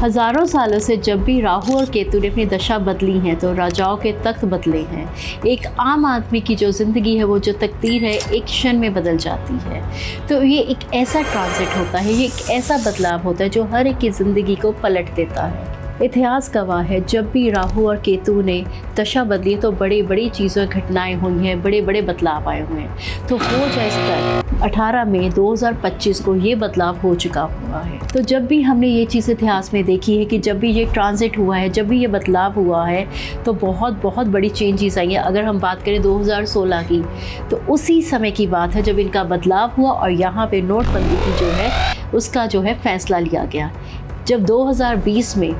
हज़ारों सालों से जब भी राहु और केतु ने अपनी दशा बदली हैं तो राजाओं के तख्त बदले हैं। एक आम आदमी की जो ज़िंदगी है, वो जो तकदीर है, एक क्षण में बदल जाती है। तो ये एक ऐसा ट्रांजिट होता है, ये एक ऐसा बदलाव होता है जो हर एक की ज़िंदगी को पलट देता है। इतिहास गवाह है, जब भी राहु और केतु ने दशा बदली तो बड़ी बड़ी चीज़ें, घटनाएं हुई हैं, बड़े बड़े बदलाव आए हुए हैं। तो हो जाए इस तरह 18 मई 2025 को ये बदलाव हो चुका हुआ है। तो जब भी हमने ये चीज़ इतिहास में देखी है कि जब भी ये ट्रांजिट हुआ है, जब भी ये बदलाव हुआ है, तो बहुत बहुत बड़ी चेंजेस आई हैं। अगर हम बात करें 2016 की, तो उसी समय की बात है जब इनका बदलाव हुआ और यहाँ पे नोटबंदी की जो है उसका जो है फैसला लिया गया। जब 2020 में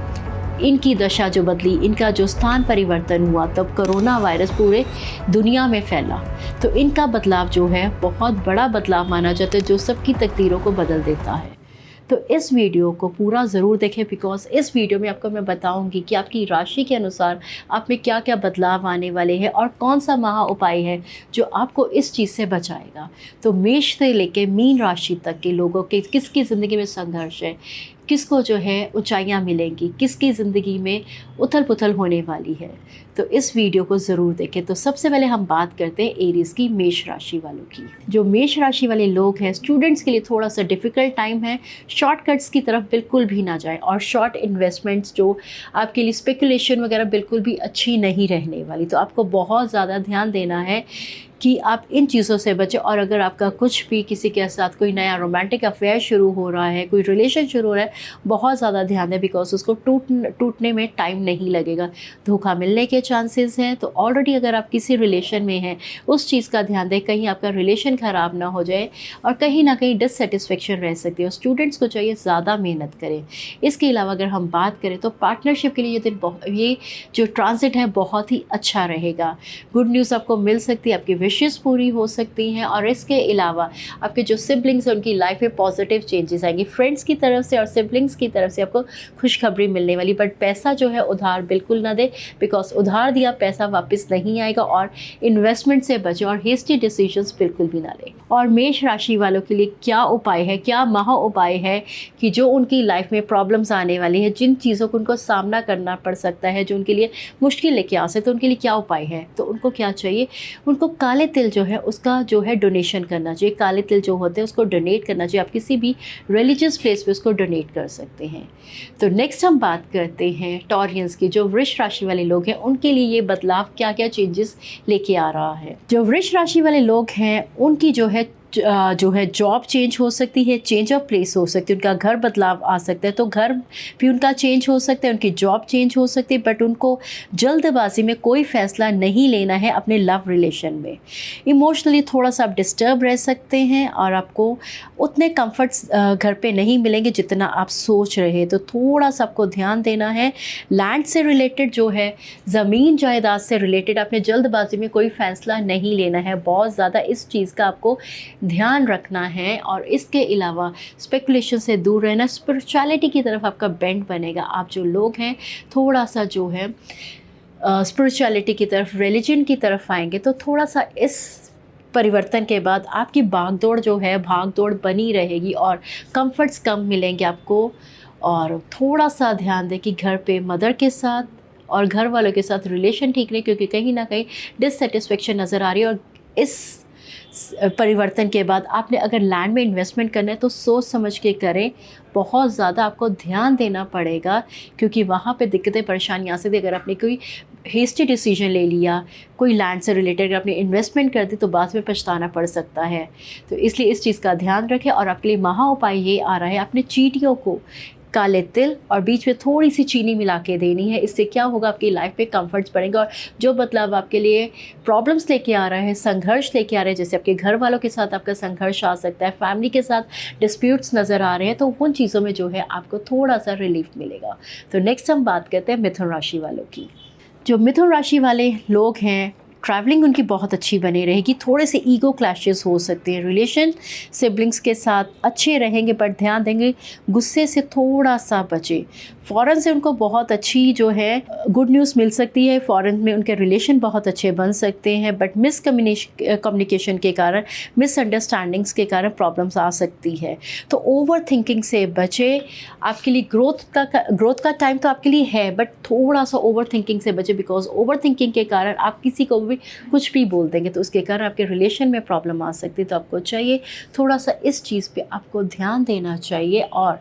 इनकी दशा जो बदली, इनका जो स्थान परिवर्तन हुआ, तब कोरोना वायरस पूरे दुनिया में फैला। तो इनका बदलाव जो है बहुत बड़ा बदलाव माना जाता है, जो सबकी तकदीरों को बदल देता है। तो इस वीडियो को पूरा ज़रूर देखें, बिकॉज़ इस वीडियो में आपको मैं बताऊंगी कि आपकी राशि के अनुसार आप में क्या क्या बदलाव आने वाले हैं और कौन सा महा उपाय है जो आपको इस चीज़ से बचाएगा। तो मेष से लेकर मीन राशि तक के लोगों के किसकी ज़िंदगी में संघर्ष है, किसको जो है ऊंचाइयां मिलेंगी, किसकी ज़िंदगी में उथल पुथल होने वाली है, तो इस वीडियो को ज़रूर देखें। तो सबसे पहले हम बात करते हैं एरीज़ की, मेष राशि वालों की। जो मेष राशि वाले लोग हैं, स्टूडेंट्स के लिए थोड़ा सा डिफ़िकल्ट टाइम है। शॉर्टकट्स की तरफ बिल्कुल भी ना जाएं और शॉर्ट इन्वेस्टमेंट्स जो आपके लिए स्पेकुलेशन वगैरह बिल्कुल भी अच्छी नहीं रहने वाली। तो आपको बहुत ज़्यादा ध्यान देना है कि आप इन चीज़ों से बचें। और अगर आपका कुछ भी किसी के साथ कोई नया रोमांटिक अफेयर शुरू हो रहा है, कोई रिलेशन शुरू हो रहा है, बहुत ज़्यादा ध्यान दें, बिकॉज उसको टूटने में टाइम नहीं लगेगा। धोखा मिलने के चांसेस हैं। तो ऑलरेडी अगर आप किसी रिलेशन में हैं, उस चीज़ का ध्यान दें, कहीं आपका रिलेशन ख़राब ना हो जाए और कहीं ना कहीं डिससेटिस्फेक्शन रह सकती है। स्टूडेंट्स को चाहिए ज़्यादा मेहनत करें। इसके अलावा अगर हम बात करें तो पार्टनरशिप के लिए ये जो ट्रांजिट है बहुत ही अच्छा रहेगा। गुड न्यूज़ आपको मिल सकती है, आपकी विशेष पूरी हो सकती हैं। और इसके अलावा आपके जो सिबलिंग्स हैं उनकी लाइफ में पॉजिटिव चेंजेस आएंगी। फ्रेंड्स की तरफ से और सिबलिंग्स की तरफ से आपको खुशखबरी मिलने वाली। बट पैसा जो है उधार बिल्कुल ना दे, बिकॉज उधार दिया पैसा वापस नहीं आएगा। और इन्वेस्टमेंट से बचें और हेस्टी डिसीजंस बिल्कुल भी ना लें। और मेष राशि वालों के लिए क्या उपाय है, क्या महा उपाय है कि जो उनकी लाइफ में प्रॉब्लम्स आने वाली है, जिन चीज़ों को उनको सामना करना पड़ सकता है, जो उनके लिए मुश्किल लेके आ सकते, तो उनके लिए क्या उपाय है। तो उनको क्या चाहिए, उनको काले तिल जो है उसका जो है डोनेशन करना चाहिए। काले तिल जो होते हैं उसको डोनेट करना चाहिए। आप किसी भी रिलीजियस प्लेस पे उसको डोनेट कर सकते हैं। तो नेक्स्ट हम बात करते हैं टॉरियंस की। जो वृष राशि वाले लोग हैं उनके लिए ये बदलाव क्या क्या चेंजेस लेके आ रहा है। जो वृष राशि वाले लोग हैं उनकी जो है जॉब चेंज हो सकती है, चेंज ऑफ प्लेस हो सकती है, उनका घर बदलाव आ सकता है। तो घर भी उनका चेंज हो सकता है, उनकी जॉब चेंज हो सकती है। बट उनको जल्दबाजी में कोई फैसला नहीं लेना है अपने लव रिलेशन में। इमोशनली थोड़ा सा आप डिस्टर्ब रह सकते हैं और आपको उतने कंफर्ट्स घर पे नहीं मिलेंगे जितना आप सोच रहे हैं। तो थोड़ा सा आपको ध्यान देना है। लैंड से रिलेटेड जो है, ज़मीन जायदाद से रिलेटेड आपने जल्दबाजी में कोई फैसला नहीं लेना है। बहुत ज़्यादा इस चीज़ का आपको ध्यान रखना है। और इसके अलावा स्पेकुलेशन से दूर रहना। स्पिरिचुअलिटी की तरफ आपका बेंड बनेगा। आप जो लोग हैं थोड़ा सा जो है स्पिरिचुअलिटी की तरफ, रिलीजन की तरफ आएंगे तो थोड़ा सा इस परिवर्तन के बाद आपकी भागदौड़ जो है, भागदौड़ बनी रहेगी और कंफर्ट्स कम मिलेंगे आपको। और थोड़ा सा ध्यान दें कि घर पे मदर के साथ और घर वालों के साथ रिलेशन ठीक रहे, क्योंकि कहीं ना कहीं डिससेटिस्फेक्शन नज़र आ रही है। और इस परिवर्तन के बाद आपने अगर लैंड में इन्वेस्टमेंट करना है तो सोच समझ के करें। बहुत ज़्यादा आपको ध्यान देना पड़ेगा, क्योंकि वहाँ पे दिक्कतें परेशानी आ सकती है। अगर आपने कोई हेस्टी डिसीजन ले लिया, कोई लैंड से रिलेटेड अगर आपने इन्वेस्टमेंट कर दी, तो बाद में पछताना पड़ सकता है। तो इसलिए इस चीज़ का ध्यान रखें। और आपके लिए महा उपाय ये आ रहा है, अपने चींटियों को काले तिल और बीच में थोड़ी सी चीनी मिला के देनी है। इससे क्या होगा, आपकी लाइफ में कंफर्ट्स बढ़ेंगे। और जो बदलाव आपके लिए प्रॉब्लम्स लेके आ रहा है, संघर्ष लेके आ रहे हैं, जैसे आपके घर वालों के साथ आपका संघर्ष आ सकता है, फैमिली के साथ डिस्प्यूट्स नज़र आ रहे हैं, तो उन चीज़ों में जो है आपको थोड़ा सा रिलीफ मिलेगा। तो नेक्स्ट हम बात करते हैं मिथुन राशि वालों की। जो मिथुन राशि वाले लोग हैं ट्रैवलिंग उनकी बहुत अच्छी बनी रहेगी। थोड़े से ईगो क्लैशेस हो सकते हैं। रिलेशन सिबलिंग्स के साथ अच्छे रहेंगे, बट ध्यान देंगे गुस्से से थोड़ा सा बचे। फ़ॉरेन से उनको बहुत अच्छी जो है गुड न्यूज़ मिल सकती है। फ़ॉरेन में उनके रिलेशन बहुत अच्छे बन सकते हैं, बट कम्युनिकेशन के कारण, मिसअंडरस्टैंडिंग्स के कारण प्रॉब्लम्स आ सकती है। तो ओवर थिंकिंग से बचे। आपके लिए ग्रोथ का टाइम तो आपके लिए है, बट थोड़ा सा ओवर थिंकिंग से बचे, बिकॉज ओवर थिंकिंग के कारण आप किसी को भी कुछ भी बोल देंगे तो उसके कारण आपके रिलेशन में प्रॉब्लम आ सकती है। तो आपको चाहिए थोड़ा सा इस चीज़ पे आपको ध्यान देना चाहिए, और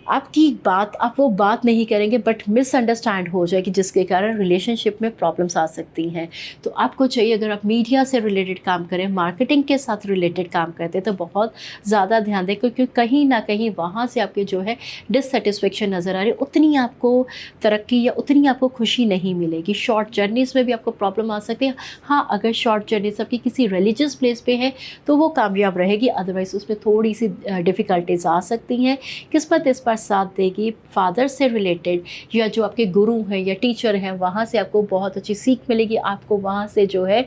आपकी बात आप वो बात नहीं करेंगे बट मिसअंडरस्टैंड हो जाएगी, जिसके कारण रिलेशनशिप में प्रॉब्लम्स आ सकती हैं। तो आपको चाहिए, अगर आप मीडिया से रिलेटेड काम करें, मार्केटिंग के साथ रिलेटेड काम करते हैं, तो बहुत ज़्यादा ध्यान दें, क्योंकि कहीं ना कहीं वहाँ से आपके जो है डिससेटिस्फेक्शन नज़र आ रही है, उतनी आपको तरक्की या उतनी आपको खुशी नहीं मिलेगी। शॉर्ट जर्नीज़ में भी आपको प्रॉब्लम आ सकती है। हाँ, अगर शॉर्ट जर्नीज़ आपकी किसी रिलीजियस प्लेस पे है तो वो कामयाब रहेगी, अदरवाइज़ उसमें थोड़ी सी डिफ़िकल्टीज आ सकती हैं। किस्मत इस बार साथ देगी। फादर से रिलेटेड या जो आपके गुरु हैं या टीचर हैं, वहाँ से आपको बहुत अच्छी सीख मिलेगी। आपको वहाँ से जो है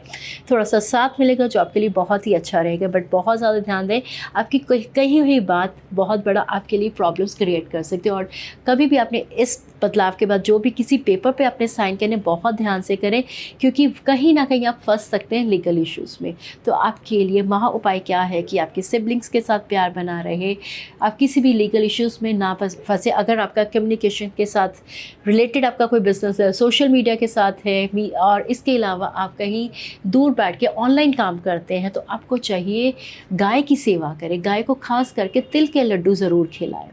थोड़ा सा साथ मिलेगा, जो आपके लिए बहुत ही अच्छा रहेगा। बट बहुत ज़्यादा ध्यान दें, आपकी कही हुई बात बहुत बड़ा आपके लिए प्रॉब्लम्स क्रिएट कर सकती है। और कभी भी आपने इस बदलाव के बाद जो भी किसी पेपर पे आपने साइन करने, बहुत ध्यान से करें, क्योंकि कहीं ना कहीं आप फंस सकते हैं लीगल इश्यूज़ में। तो आपके लिए महा उपाय क्या है कि आपके सिबलिंग्स के साथ प्यार बना रहे, आप किसी भी लीगल इश्यूज़ में ना फंसे। अगर आपका कम्युनिकेशन के साथ रिलेटेड आपका कोई बिजनेस है, सोशल मीडिया के साथ है, और इसके अलावा आप कहीं दूर बैठ के ऑनलाइन काम करते हैं, तो आपको चाहिए गाय की सेवा करें। गाय को खास करके तिल के लड्डू ज़रूर खिलाएं।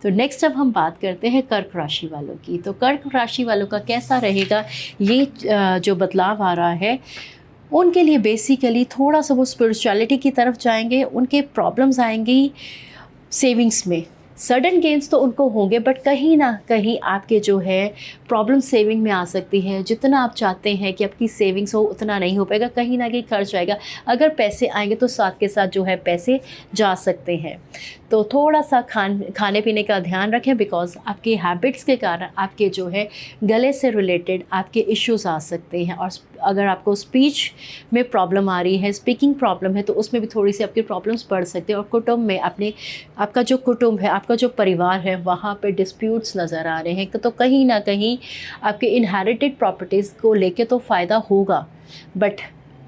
तो नेक्स्ट अब हम बात करते हैं कर्क राशि वालों की। तो कर्क राशि वालों का कैसा रहेगा ये जो बदलाव आ रहा है, उनके लिए बेसिकली थोड़ा सा वो स्पिरिचुअलिटी की तरफ जाएंगे। उनके प्रॉब्लम्स आएंगी सेविंग्स में। सडन गेंस तो उनको होंगे, बट कहीं ना कहीं आपके जो है प्रॉब्लम सेविंग में आ सकती है। जितना आप चाहते हैं कि आपकी सेविंग्स हो, उतना नहीं हो पाएगा, कहीं ना कहीं खर्च आएगा। अगर पैसे आएंगे तो साथ के साथ जो है पैसे जा सकते हैं। तो थोड़ा सा खाने पीने का ध्यान रखें, बिकॉज आपके हैबिट्स के कारण आपके जो है गले से रिलेटेड आपके इश्यूज आ सकते हैं। और अगर आपको स्पीच में प्रॉब्लम आ रही है, स्पीकिंग प्रॉब्लम है, तो उसमें भी थोड़ी सी आपकी प्रॉब्लम्स बढ़ सकती है। और कुटुंब में आपका जो कुटुंब है, आपका जो परिवार है, वहाँ पे डिस्प्यूट्स नज़र आ रहे हैं। तो कहीं ना कहीं आपके इनहेरिटेड प्रॉपर्टीज़ को लेके तो फ़ायदा होगा, बट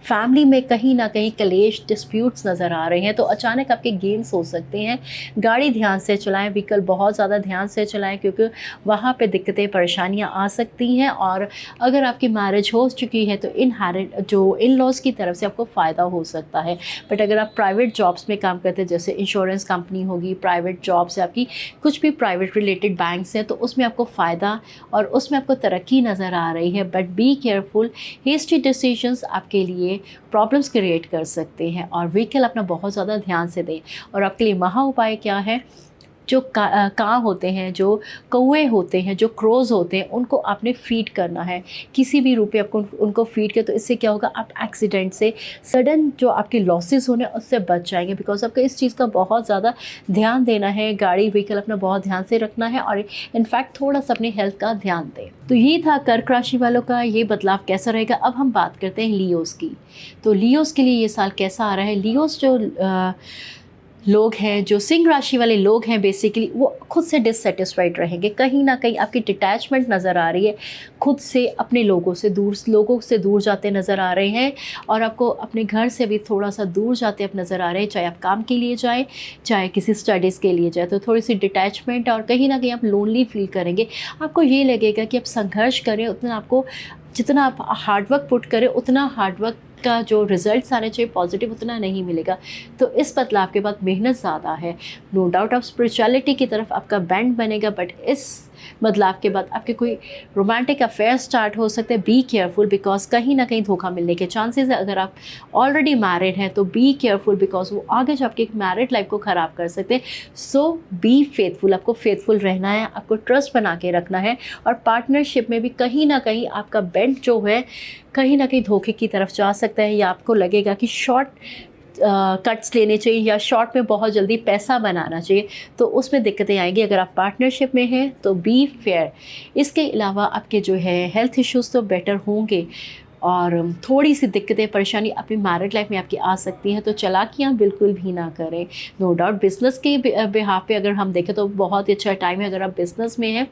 फैमिली में कहीं ना कहीं कलेश, डिस्प्यूट्स नज़र आ रहे हैं। तो अचानक आपके गेन्स हो सकते हैं। गाड़ी ध्यान से चलाएं, व्हीकल बहुत ज़्यादा ध्यान से चलाएं, क्योंकि वहाँ पे दिक्कतें, परेशानियाँ आ सकती हैं। और अगर आपकी मैरिज हो चुकी है तो इन लॉज़ की तरफ से आपको फ़ायदा हो सकता है। बट अगर आप प्राइवेट जॉब्स में काम करते हैं, जैसे इंश्योरेंस कंपनी होगी, प्राइवेट जॉब्स है आपकी, कुछ भी प्राइवेट रिलेटेड बैंक्स हैं, तो उसमें आपको फ़ायदा और उसमें आपको तरक्की नज़र आ रही है। But be careful, hasty decisions आपके लिए प्रॉब्लम्स क्रिएट कर सकते हैं। और व्हीकल अपना बहुत ज़्यादा ध्यान से दें। और आपके लिए महा उपाय क्या है, जो कां होते हैं, जो कौवे होते हैं, जो क्रोज होते हैं, उनको आपने फीड करना है। किसी भी रूप में आपको उनको फीड किया तो इससे क्या होगा, आप एक्सीडेंट से, सडन जो आपके लॉसेस होने उससे बच जाएंगे। बिकॉज आपको इस चीज़ का बहुत ज़्यादा ध्यान देना है। गाड़ी व्हीकल अपना बहुत ध्यान से रखना है, और इनफैक्ट थोड़ा सा अपनी हेल्थ का ध्यान दें। तो ये था कर्क राशि वालों का ये बदलाव कैसा रहेगा। अब हम बात करते हैं लियोस की। तो लियोस के लिए ये साल कैसा आ रहा है। लियोस जो लोग हैं, जो सिंह राशि वाले लोग हैं, बेसिकली वो खुद से डिससेटिस्फाइड रहेंगे। कहीं ना कहीं आपकी डिटैचमेंट नज़र आ रही है। खुद से, अपने लोगों से दूर जाते नज़र आ रहे हैं। और आपको अपने घर से भी थोड़ा सा दूर जाते आप नज़र आ रहे हैं, चाहे आप काम के लिए जाएँ, चाहे किसी स्टडीज़ के लिए जाए। तो थोड़ी सी डिटैचमेंट, और कहीं ना कहीं आप लोनली फील करेंगे। आपको ये लगेगा कि आप संघर्ष करें, उतना आपको, जितना आप हार्डवर्क पुट करें, उतना हार्डवर्क का जो रिजल्ट्स आने चाहिए पॉजिटिव, उतना नहीं मिलेगा। तो इस बदलाव के बाद मेहनत ज़्यादा है। नो डाउट आप स्पिरिचुअलिटी की तरफ आपका बैंड बनेगा, बट इस बदलाव के बाद आपके कोई रोमांटिक अफेयर स्टार्ट हो सकते हैं। बी केयरफुल, बिकॉज कहीं ना कहीं धोखा मिलने के चांसेस है। अगर आप ऑलरेडी मैरिड हैं तो बी केयरफुल, बिकॉज वो आगे जो आपकी मैरिड लाइफ को ख़राब कर सकते हैं। सो बी फेथफुल, आपको फेथफुल रहना है, आपको ट्रस्ट बना के रखना है। और पार्टनरशिप में भी कहीं ना कहीं आपका बेंड जो है कहीं ना कहीं धोखे की तरफ जा सकता है, या आपको लगेगा कि शॉर्ट कट्स लेने चाहिए, या शॉर्ट में बहुत जल्दी पैसा बनाना चाहिए, तो उसमें दिक्कतें आएंगी। अगर आप पार्टनरशिप में हैं तो बी फेयर। इसके अलावा आपके जो है हेल्थ इश्यूज़ तो बेटर होंगे, और थोड़ी सी दिक्कतें परेशानी अपनी मैरिड लाइफ में आपकी आ सकती हैं, तो चालाकियाँ बिल्कुल भी ना करें। नो डाउट बिज़नेस के बिहाफ पे अगर हम देखें तो बहुत ही अच्छा टाइम है। अगर आप बिज़नेस में हैं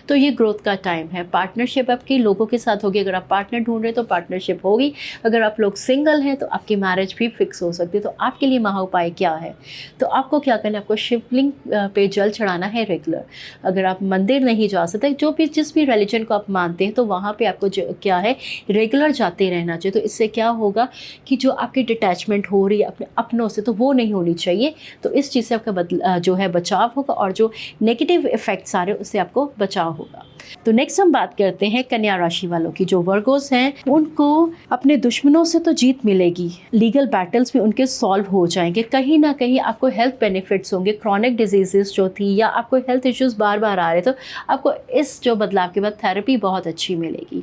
तो ये ग्रोथ का टाइम है। पार्टनरशिप आपके लोगों के साथ होगी, अगर आप पार्टनर ढूंढ रहे हैं तो पार्टनरशिप होगी, अगर आप लोग सिंगल हैं तो आपकी मैरिज भी फिक्स हो सकती है। तो आपके लिए महा उपाय क्या है? तो आपको क्या करना है, आपको शिवलिंग पे जल चढ़ाना है रेगुलर। अगर आप मंदिर नहीं जा सकते, जो भी जिस भी रिलीजन को आप मानते हैं, तो वहाँ पे आपको क्या है रेगुलर जाते रहना चाहिए। तो इससे क्या होगा कि जो आपकी डिटैचमेंट हो रही है अपने अपनों से, तो वो नहीं होनी चाहिए। तो इस चीज़ से आपका जो है बचाव होगा, और जो नेगेटिव इफ़ेक्ट्स आ रहे हैं उससे आपको बचाव होगा। तो नेक्स्ट हम बात करते हैं कन्या राशि वालों की। जो वर्गोस हैं उनको अपने दुश्मनों से तो जीत मिलेगी, लीगल बैटल्स भी उनके सॉल्व हो जाएंगे। कहीं ना कहीं आपको हेल्थ बेनिफिट्स होंगे। क्रॉनिक डिजीजेस जो थी या आपको हेल्थ इश्यूज बार बार आ रहे, तो आपको इस जो बदलाव के बाद थेरेपी बहुत अच्छी मिलेगी।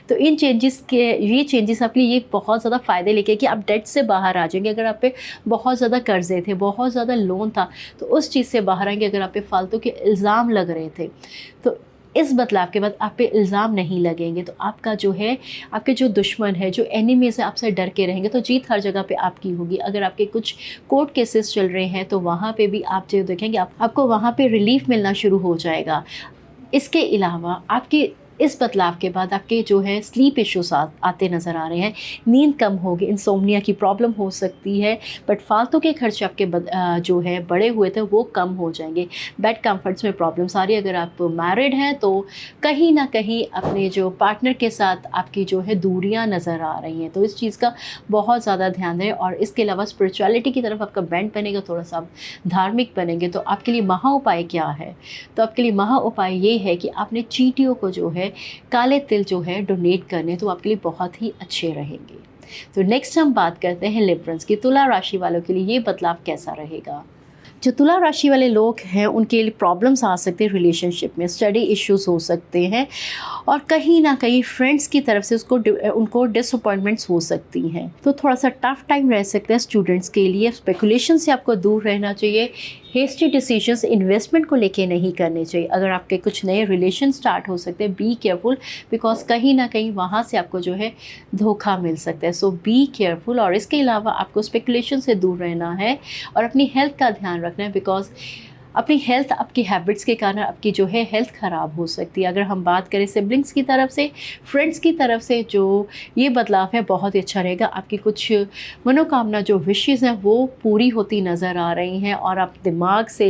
तो ये चेंजेस आपके लिए ये बहुत ज़्यादा फ़ायदे लेके कि आप डेट से बाहर आ जाएंगे। अगर आप पे बहुत ज़्यादा कर्जे थे, बहुत ज़्यादा लोन था, तो उस चीज़ से बाहर आएंगे। अगर आप पे फालतू के इल्ज़ाम लग रहे थे, तो इस बदलाव के बाद आप पे इल्ज़ाम नहीं लगेंगे। तो आपका जो है, आपके जो दुश्मन है, जो एनिमीज़ है, आपसे डर के रहेंगे। तो जीत हर जगह पे आपकी होगी। अगर आपके कुछ कोर्ट केसेस चल रहे हैं तो वहाँ पे भी आप जो देखेंगे आपको वहाँ पे रिलीफ मिलना शुरू हो जाएगा। इसके अलावा आपके इस बदलाव के बाद आपके जो है स्लीप इश्यूज आते नज़र आ रहे हैं। नींद कम होगी, इंसोम्निया की प्रॉब्लम हो सकती है, बट फालतू के खर्चे आपके जो है बड़े हुए थे वो कम हो जाएंगे। बेड कंफर्ट्स में प्रॉब्लम्स आ रही है। अगर आप मैरिड हैं तो कहीं ना कहीं अपने जो पार्टनर के साथ आपकी जो है दूरियां नज़र आ रही हैं, तो इस चीज़ का बहुत ज़्यादा ध्यान दें। और इसके अलावा स्पिरिचुअलिटी की तरफ आपका बेंड बनेगा, थोड़ा सा आप धार्मिक बनेंगे। तो आपके लिए महा उपाय क्या है? तो आपके लिए महा उपाय ये है कि आपने चींटियों को जो है काले तिल जो है डोनेट करने, तो आपके लिए बहुत ही अच्छे रहेंगे। तो नेक्स्ट हम बात करते हैं लिब्रंस की। तुला राशि वालों के लिए ये बदलाव कैसा रहेगा? जो तुला राशि वाले लोग हैं उनके लिए प्रॉब्लम्स आ सकते हैं रिलेशनशिप में, स्टडी इश्यूज हो सकते हैं, और कहीं ना कहीं फ्रेंड्स की तरफ से उनको डिसअपॉइंटमेंट्स हो सकती हैं। तो थोड़ा सा टफ टाइम रह सकता है स्टूडेंट्स के लिए। स्पेकुलेशन से आपको दूर रहना चाहिए। हेस्टी डिसीजंस इन्वेस्टमेंट को लेके नहीं करने चाहिए। अगर आपके कुछ नए रिलेशन स्टार्ट हो सकते हैं, बी केयरफुल, बिकॉज कहीं ना कहीं वहाँ से आपको जो है धोखा मिल सकता है। So be careful. और इसके अलावा आपको स्पेकुलेशन से दूर रहना है और अपनी हेल्थ का ध्यान रखना है, बिकॉज अपनी हेल्थ, आपकी हैबिट्स के कारण आपकी जो है हेल्थ ख़राब हो सकती है। अगर हम बात करें सिबलिंग्स की तरफ से, फ्रेंड्स की तरफ से, जो ये बदलाव है बहुत ही अच्छा रहेगा। आपकी कुछ मनोकामना जो विशेज़ हैं वो पूरी होती नज़र आ रही हैं, और आप दिमाग से,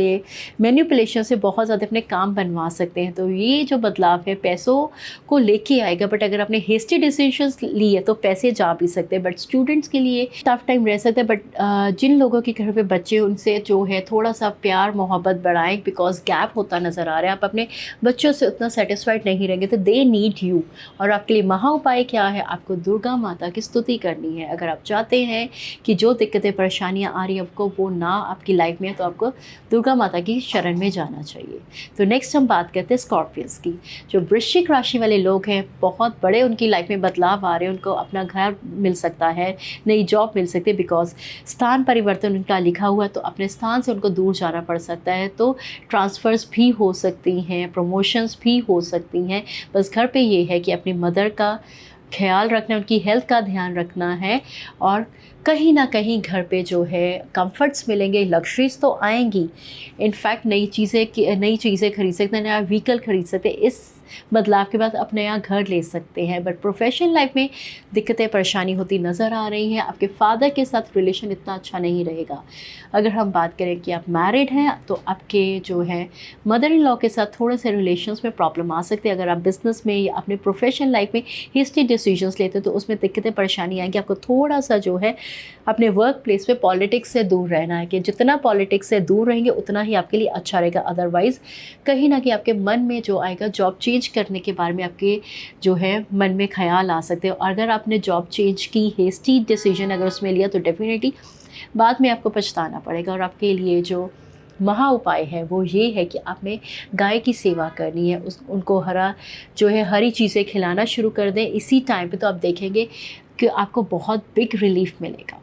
मैनिपुलेशन से बहुत ज़्यादा अपने काम बनवा सकते हैं। तो ये जो बदलाव है पैसों को लेके आएगा, बट अगर आपने हेस्टी डिसीजंस लिए तो पैसे जा भी सकते हैं। बट स्टूडेंट्स के लिए टफ टाइम रह सकता है। बट जिन लोगों के घर पे बच्चे, उनसे जो है थोड़ा सा प्यार मोहब्बत बढ़ाएं, बिकॉज गैप होता नज़र आ रहा है। आप अपने बच्चों से उतना सेटिस्फाइड नहीं रहेंगे, तो दे नीड यू। और आपके लिए महा उपाय क्या है? आपको दुर्गा माता की स्तुति करनी है। अगर आप चाहते हैं कि जो दिक्कतें परेशानियां आ रही हैं आपको वो ना आपकी लाइफ में, तो आपको दुर्गा माता की शरण में जाना चाहिए। तो नेक्स्ट हम बात करते हैं स्कॉर्पियंस की। जो वृश्चिक राशि वाले लोग हैं, बहुत बड़े उनकी लाइफ में बदलाव आ रहे हैं। उनको अपना घर मिल सकता है, नई जॉब मिल सकती है, बिकॉज स्थान परिवर्तन उनका लिखा हुआ है, तो अपने स्थान से उनको दूर जाना पड़ सकता है। तो ट्रांसफ़र्स भी हो सकती हैं, प्रमोशंस भी हो सकती हैं। बस घर पे ये है कि अपनी मदर का ख्याल रखना, उनकी हेल्थ का ध्यान रखना है, और कहीं ना कहीं घर पे जो है कंफर्ट्स मिलेंगे, लग्जरीज तो आएंगी। इनफैक्ट नई चीज़ें खरीद सकते हैं, नया व्हीकल खरीद सकते हैं। इस बदलाव के बाद आप नया घर ले सकते हैं। बट प्रोफेशनल लाइफ में दिक्कतें परेशानी होती नज़र आ रही हैं। आपके फादर के साथ रिलेशन इतना अच्छा नहीं रहेगा। अगर हम बात करें कि आप मैरिड हैं, तो आपके जो है मदर इन लॉ के साथ थोड़े से रिलेशंस में प्रॉब्लम आ सकती है। अगर आप बिज़नेस में या अपने प्रोफेशनल लाइफ में हेस्टी डिसीजंस लेते हैं तो उसमें दिक्कतें परेशानी आएंगी। आपको थोड़ा सा जो है अपने वर्क प्लेस पे पॉलिटिक्स से दूर रहना है, कि जितना पॉलिटिक्स से दूर रहेंगे उतना ही आपके लिए अच्छा रहेगा। अदरवाइज़ कहीं ना कहीं आपके मन में जो आएगा जॉब चेंज करने के बारे में, आपके जो है मन में ख्याल आ सकते हैं। और अगर आपने जॉब चेंज की, हेस्टी डिसीजन अगर उसमें लिया, तो डेफिनेटली बाद में आपको पछताना पड़ेगा। और आपके लिए जो महा उपाय है वो ये है कि आपने गाय की सेवा करनी है, उनको हरी चीज़ें खिलाना शुरू कर दें इसी टाइम पे, तो आप देखेंगे कि आपको बहुत बिग रिलीफ मिलेगा।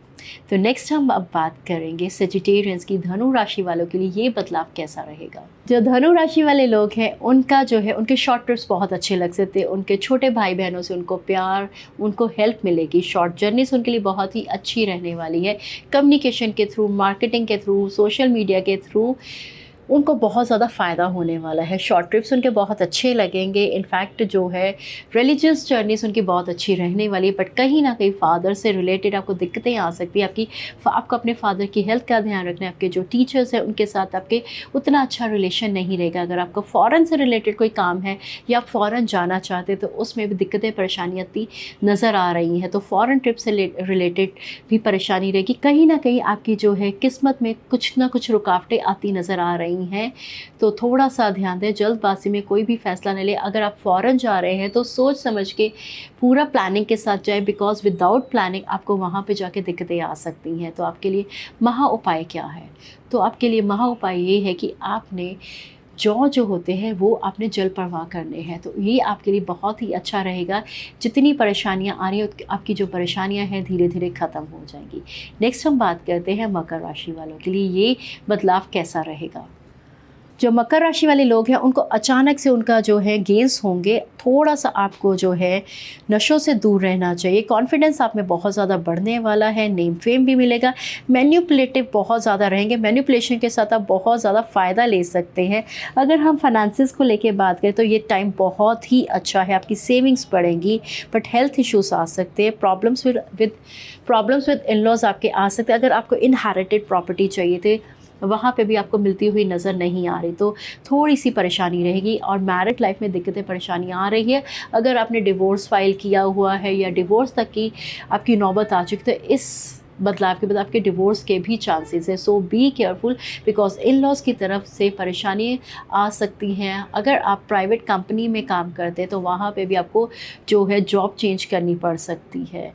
तो नेक्स्ट हम अब बात करेंगे सेजिटेरियंस की, धनु राशि वालों के लिए ये बदलाव कैसा रहेगा। जो धनु राशि वाले लोग हैं उनका जो है, उनके शॉर्ट ट्रिप्स बहुत अच्छे लग सकते हैं, उनके छोटे भाई बहनों से उनको प्यार, उनको हेल्प मिलेगी, शॉर्ट जर्नीस उनके लिए बहुत ही अच्छी रहने वाली है। कम्युनिकेशन के थ्रू, मार्केटिंग के थ्रू, सोशल मीडिया के थ्रू उनको बहुत ज़्यादा फ़ायदा होने वाला है। शॉर्ट ट्रिप्स उनके बहुत अच्छे लगेंगे। इनफैक्ट जो है रिलीजियस जर्नीस उनकी बहुत अच्छी रहने वाली है, बट कहीं ना कहीं फादर से रिलेटेड आपको दिक्कतें आ सकती है। आपको अपने फादर की हेल्थ का ध्यान रखना है। आपके जो टीचर्स हैं उनके साथ आपके उतना अच्छा रिलेशन नहीं रहेगा। अगर आपको फ़ॉरेन से रिलेटेड कोई काम है या आप फ़ॉरेन जाना चाहते हैं तो उसमें भी दिक्कतें परेशानियाँ नज़र आ रही हैं। तो फ़ॉरेन ट्रिप से रिलेटेड भी परेशानी रहेगी। कहीं ना कहीं आपकी जो है किस्मत में कुछ ना कुछ रुकावटें आती नज़र आ रही हैं, तो थोड़ा सा ध्यान दें, जल्दबाजी में कोई भी फैसला न ले। अगर आप फ़ॉरेन जा रहे हैं तो सोच समझ के पूरा प्लानिंग के साथ जाए, बिकॉज विदाउट प्लानिंग आपको वहाँ पे जाके दिक्कतें आ सकती हैं। तो आपके लिए महा उपाय क्या है? तो आपके लिए महा उपाय ये है कि आपने जो होते हैं वो आपने जल प्रवाह करने हैं। तो ये आपके लिए बहुत ही अच्छा रहेगा। जितनी परेशानियां आ रही हैं आपकी जो परेशानियां हैं धीरे धीरे ख़त्म हो जाएंगी। नेक्स्ट हम बात करते हैं मकर राशि वालों के लिए ये बदलाव कैसा रहेगा। जो मकर राशि वाले लोग हैं उनको अचानक से उनका जो है गेंस होंगे। थोड़ा सा आपको जो है नशों से दूर रहना चाहिए। कॉन्फिडेंस आप में बहुत ज़्यादा बढ़ने वाला है। नेम फेम भी मिलेगा। मैन्युपुलेटिव बहुत ज़्यादा रहेंगे। मैन्युपुलेशन के साथ आप बहुत ज़्यादा फ़ायदा ले सकते हैं। अगर हम फाइनेंसिस को लेके बात करें तो ये टाइम बहुत ही अच्छा है। आपकी सेविंग्स बढ़ेंगी, बट हेल्थ इश्यूज आ सकते हैं। प्रॉब्लम्स विद इन-लॉज आपके आ सकते हैं। अगर आपको इनहेरिटेड प्रॉपर्टी चाहिए थे वहाँ पे भी आपको मिलती हुई नज़र नहीं आ रही, तो थोड़ी सी परेशानी रहेगी। और मैरिड लाइफ में दिक्कतें परेशानियाँ आ रही है। अगर आपने डिवोर्स फाइल किया हुआ है या डिवोर्स तक की आपकी नौबत आ चुकी, तो इस बदलाव के बाद आपके डिवोर्स के भी चांसेस है। So be careful, because in laws की तरफ से परेशानी आ सकती हैं। अगर आप प्राइवेट कंपनी में काम करते हैं तो वहाँ पे भी आपको जो है जॉब चेंज करनी पड़ सकती है।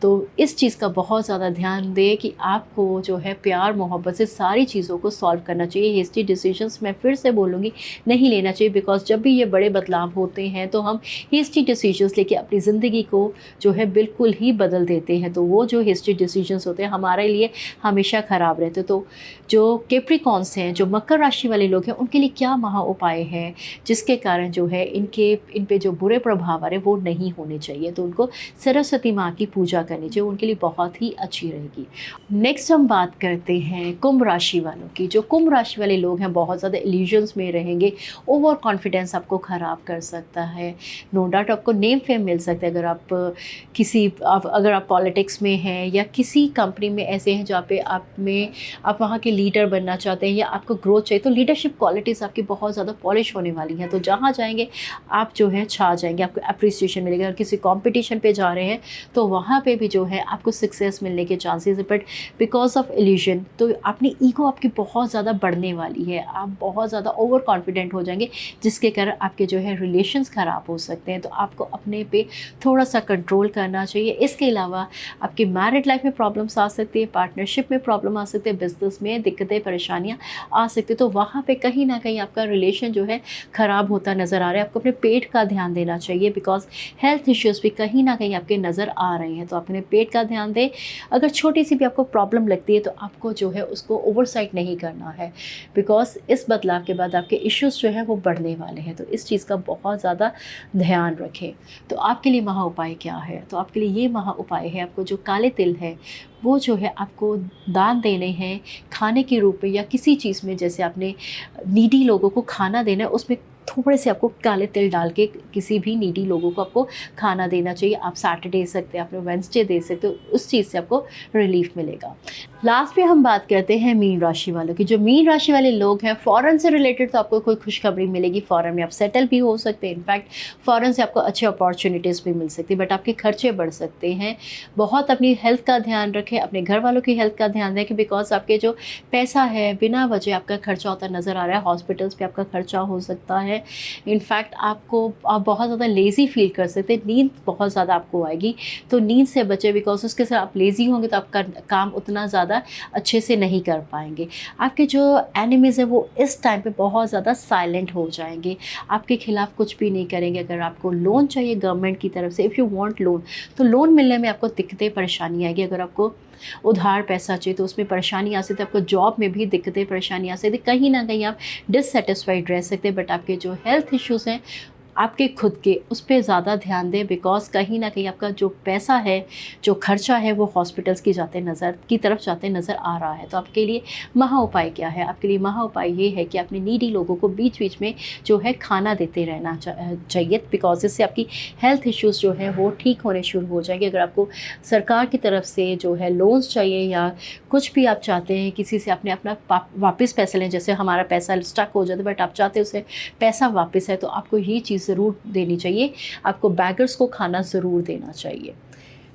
तो इस चीज़ का बहुत ज़्यादा ध्यान दें कि आपको जो है प्यार मोहब्बत से सारी चीज़ों को सॉल्व करना चाहिए। हेस्टी डिसीजंस मैं फिर से बोलूँगी नहीं लेना चाहिए, बिकॉज जब भी ये बड़े बदलाव होते हैं तो हम हेस्टी डिसीजंस लेके अपनी ज़िंदगी को जो है बिल्कुल ही बदल देते हैं। तो वो जो हेस्टी डिसीजंस होते हैं हमारे लिए हमेशा ख़राब रहते हैं। तो जो कैप्रिकॉन्स हैं, जो मकर राशि वाले लोग हैं, उनके लिए क्या महा उपाय है जिसके कारण जो है इन पे जो बुरे प्रभाव आ रहे वो नहीं होने चाहिए। तो उनको सरस्वती माँ की पूजा करनी चाहिए, उनके लिए बहुत ही अच्छी रहेगी। नेक्स्ट हम बात करते हैं कुंभ राशि वालों की। जो कुंभ राशि वाले लोग हैं बहुत ज़्यादा इल्यूजन्स में रहेंगे। ओवर कॉन्फिडेंस आपको ख़राब कर सकता है। नो डाउट आपको नेम फेम मिल सकता है। अगर आप पॉलिटिक्स में हैं या किसी कंपनी में ऐसे हैं जहाँ पे आप वहाँ के लीडर बनना चाहते हैं या आपको ग्रोथ चाहिए, तो लीडरशिप क्वालिटीज़ आपकी बहुत ज़्यादा पॉलिश होने वाली हैं। तो जहाँ जाएंगे आप जो है छा जाएंगे, आपको अप्रिसिएशन मिलेगा। अगर किसी कॉम्पिटिशन पे जा रहे हैं तो वहाँ पे भी जो है आपको सक्सेस मिलने के चांसेस है। बट बिकॉज ऑफ इल्यूजन तो अपनी ईगो आपकी बहुत ज़्यादा बढ़ने वाली है। आप बहुत ज़्यादा ओवर कॉन्फिडेंट हो जाएंगे, जिसके कारण आपके जो है रिलेशंस ख़राब हो सकते हैं। तो आपको अपने पे थोड़ा सा कंट्रोल करना चाहिए। इसके अलावा आपकी मैरिड लाइफ में प्रॉब्लम्स आ सकती है, पार्टनरशिप में प्रॉब्लम आ सकती है, बिजनेस में दिक्कतें परेशानियाँ आ सकती है। तो वहाँ पे कहीं ना कहीं आपका रिलेशन जो है ख़राब होता नज़र आ रहा है। आपको अपने पेट का ध्यान देना चाहिए, बिकॉज हेल्थ इश्यूज़ भी कहीं ना कहीं आपके नज़र आ रहे हैं। तो अपने पेट का ध्यान दें। अगर छोटी सी भी आपको प्रॉब्लम लगती है तो आपको जो है उसको ओवरसाइट नहीं करना है, बिकॉज इस बदलाव के बाद आपके इश्यूज़ जो है वो बढ़ने वाले हैं। तो इस चीज़ का बहुत ज़्यादा ध्यान रखें। तो आपके लिए महा उपाय क्या है? तो आपके लिए ये महा उपाय है, आपको जो काले तिल है वो जो है आपको दान देने हैं खाने के रूप में, या किसी चीज़ में जैसे आपने नीडी लोगों को खाना देना है उसमें थोड़े से आपको काले तिल डाल के किसी भी नीडी लोगों को आपको खाना देना चाहिए। आप सैटरडे दे सकते हैं, आप वेडनेसडे दे सकते हो, उस चीज़ से आपको रिलीफ मिलेगा। लास्ट में हम बात करते हैं मीन राशि वालों की। जो मीन राशि वाले लोग हैं फ़ॉरेन से रिलेटेड तो आपको कोई खुशखबरी मिलेगी। फ़ॉरेन में आप सेटल भी हो सकते हैं। इनफैक्ट फ़ॉरेन से आपको अच्छे अपॉर्चुनिटीज़ भी मिल सकती है, बट आपके खर्चे बढ़ सकते हैं। बहुत अपनी हेल्थ का ध्यान रखें, अपने घर वालों की हेल्थ का ध्यान रखें, बिकॉज आपके जो पैसा है बिना वजह आपका खर्चा होता नज़र आ रहा है। हॉस्पिटल्स पे आपका खर्चा हो सकता है, है। इनफैक्ट आप बहुत ज़्यादा लेज़ी फील कर सकते हैं, नींद बहुत ज़्यादा आपको आएगी, तो नींद से बचें, बिकॉज उसके साथ आप लेज़ी होंगे तो आपका काम उतना ज़्यादा अच्छे से नहीं कर पाएंगे। आपके जो एनिमीज़ हैं वो इस टाइम पे बहुत ज़्यादा साइलेंट हो जाएंगे, आपके खिलाफ कुछ भी नहीं करेंगे। अगर आपको लोन चाहिए गवर्नमेंट की तरफ से, इफ़ यू वांट लोन, तो लोन मिलने में आपको दिक्कतें परेशानी आएगी। अगर आपको उधार पैसा चाहिए तो उसमें परेशानी आ सकती है, आपको जॉब में भी दिक्कतें परेशानी आ सकती है, कहीं ना कहीं आप डिससेटिस्फाइड रह सकते हैं। बट आपके जो हेल्थ इश्यूज़ हैं आपके खुद के, उस पे ज़्यादा ध्यान दें, बिकॉज़ कहीं ना कहीं आपका जो पैसा है, जो खर्चा है, वो हॉस्पिटल्स की तरफ जाते नज़र आ रहा है। तो आपके लिए महा उपाय क्या है? आपके लिए महा उपाय ये है कि अपने नीडी लोगों को बीच बीच में जो है खाना देते रहना चाहिए, बिकॉज इससे आपकी हेल्थ इश्यूज़ जो है वो ठीक होने शुरू हो जाएंगे। अगर आपको सरकार की तरफ से जो है लोन्स चाहिए या कुछ भी आप चाहते हैं किसी से अपना वापस पैसे लें, जैसे हमारा पैसा स्टक हो जाता है बट आप चाहते हो उसे पैसा वापस है, तो आपको ये चीज़ ज़रूर देनी चाहिए, आपको बैगर्स को खाना ज़रूर देना चाहिए।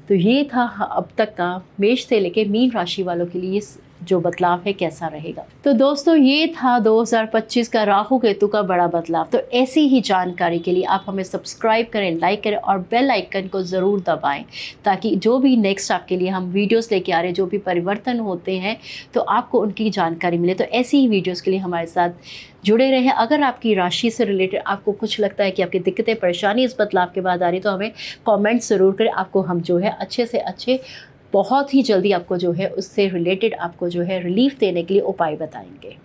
तो ये था अब तक का मेष से लेके मीन राशि वालों के लिए जो बदलाव है कैसा रहेगा। तो दोस्तों ये था 2025 का राहु केतु का बड़ा बदलाव। तो ऐसी ही जानकारी के लिए आप हमें सब्सक्राइब करें, लाइक करें और बेल आइकन को ज़रूर दबाएं, ताकि जो भी नेक्स्ट आपके लिए हम वीडियोस लेके आ रहे हैं, जो भी परिवर्तन होते हैं, तो आपको उनकी जानकारी मिले। तो ऐसी ही वीडियोस के लिए हमारे साथ जुड़े रहें। अगर आपकी राशि से रिलेटेड आपको कुछ लगता है कि आपकी दिक्कतें परेशानी इस बदलाव के बाद आ रही, तो हमें कमेंट ज़रूर करें। आपको हम जो है अच्छे से अच्छे बहुत ही जल्दी आपको जो है उससे रिलेटेड आपको जो है रिलीफ देने के लिए उपाय बताएंगे।